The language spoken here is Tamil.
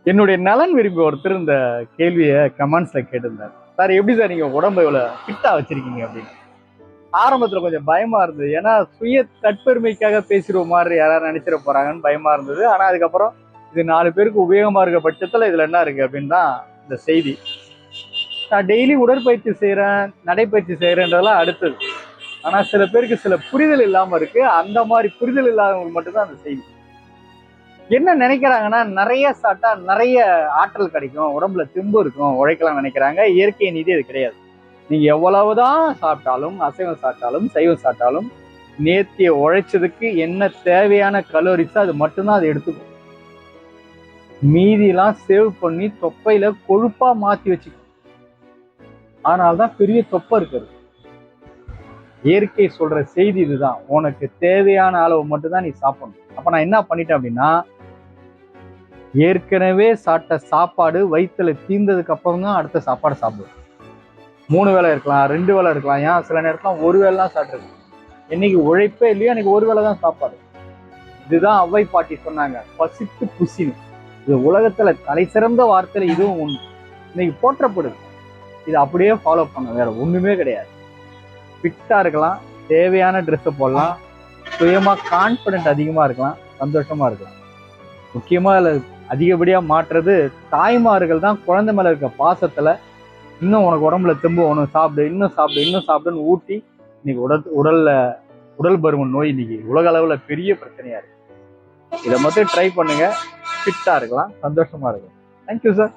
என்னுடைய நலன் விரும்பி ஒருத்தர் இந்த கேள்வியை கமெண்ட்ஸ்ல கேட்டிருந்தார். சார் எப்படி சார் நீங்க உடம்பு இவ்வளவு ஃபிட்டா வச்சிருக்கீங்க அப்படின்னு. ஆரம்பத்துல கொஞ்சம் பயமா இருந்தது. ஏன்னா சுய தற்பெருமைக்காக பேசுற மாதிரி யாராவது நினைச்சிட போறாங்கன்னு பயமா இருந்தது. ஆனா அதுக்கப்புறம் இது 4 பேருக்கு உபயோகமா இருக்க பட்சத்துல இதுல என்ன இருக்கு அப்படின்னு தான் இந்த செய்தி. நான் டெய்லி உடற்பயிற்சி செய்யறேன், நடைப்பயிற்சி செய்யறேன்றதெல்லாம் அடுத்தது. ஆனா சில பேருக்கு சில புரிதல் இல்லாம இருக்கு. அந்த மாதிரி புரிதல் இல்லாதவங்களுக்கு மட்டும்தான் அந்த செய்தி. என்ன நினைக்கிறாங்கன்னா நிறைய சாப்பிட்டா நிறைய ஆற்றல் கிடைக்கும், உடம்புல தெம்பு இருக்கும், உழைக்கலாம் நினைக்கிறாங்க. இயற்கை நீதி அது கிடையாது. நீங்க எவ்வளவுதான் சாப்பிட்டாலும், அசைவம் சாப்பிட்டாலும் சைவம் சாப்பிட்டாலும், நேர்த்திய உழைச்சதுக்கு என்ன தேவையான கலோரிஸோ அது மட்டும்தான் அது எடுத்துக்கும். மீதியெல்லாம் சேவ் பண்ணி தொப்பையில கொழுப்பா மாத்தி வச்சுக்கும். அதனால்தான் பெரிய தொப்பை இருக்கிறது. இயற்கை சொல்ற செய்தி இதுதான். உனக்கு தேவையான அளவு மட்டும்தான் நீ சாப்பிடணும். அப்ப நான் என்ன பண்ணிட்டேன் அப்படின்னா, ஏற்கனவே சாப்பிட்ட சாப்பாடு வயிற்றுல தீர்ந்ததுக்கு அப்புறம் தான் அடுத்த சாப்பாடு சாப்பிடுவேன். 3 வேளை இருக்கலாம், 2 வேளை இருக்கலாம், ஏன் சில நேரத்துல 1 வேளைலாம் சாப்பிட்டுருக்கேன். என்னைக்கு உழைப்பே இல்லையோ எனக்கு 1 வேளை தான் சாப்பாடு. இதுதான் அவ்வை பாட்டி சொன்னாங்க, பசித்து புசின்னு. இது உலகத்துல தலை சிறந்த வார்த்தையில இதுவும் ஒண்ணு. இன்னைக்கு போற்றப்படுது. இதை அப்படியே ஃபாலோ பண்ண, வேற ஒண்ணுமே கிடையாது. ஃபிட்டா இருக்கலாம், தேவையான ட்ரெஸ்ஸை போடலாம், சுயமா கான்பிடென்ட் அதிகமா இருக்கலாம், சந்தோஷமா இருக்கலாம். முக்கியமா இதுல அதிகப்படியா மாற்றுறது தாய்மார்கள் தான். குழந்தை மேல இருக்க பாசத்துல இன்னும் உனக்கு உடம்புல தெம்பு, ஒன்று சாப்பிடு, இன்னும் சாப்பிடு, இன்னும் சாப்பிடுன்னு ஊட்டி இன்னைக்கு உடல் பருமன் நோய் இன்னைக்கு உலக அளவுல பெரிய பிரச்சனையா இருக்கு. இதை மட்டும் ட்ரை பண்ணுங்க, ஃபிட்டா இருக்கலாம், சந்தோஷமா இருக்கலாம். Thank you sir.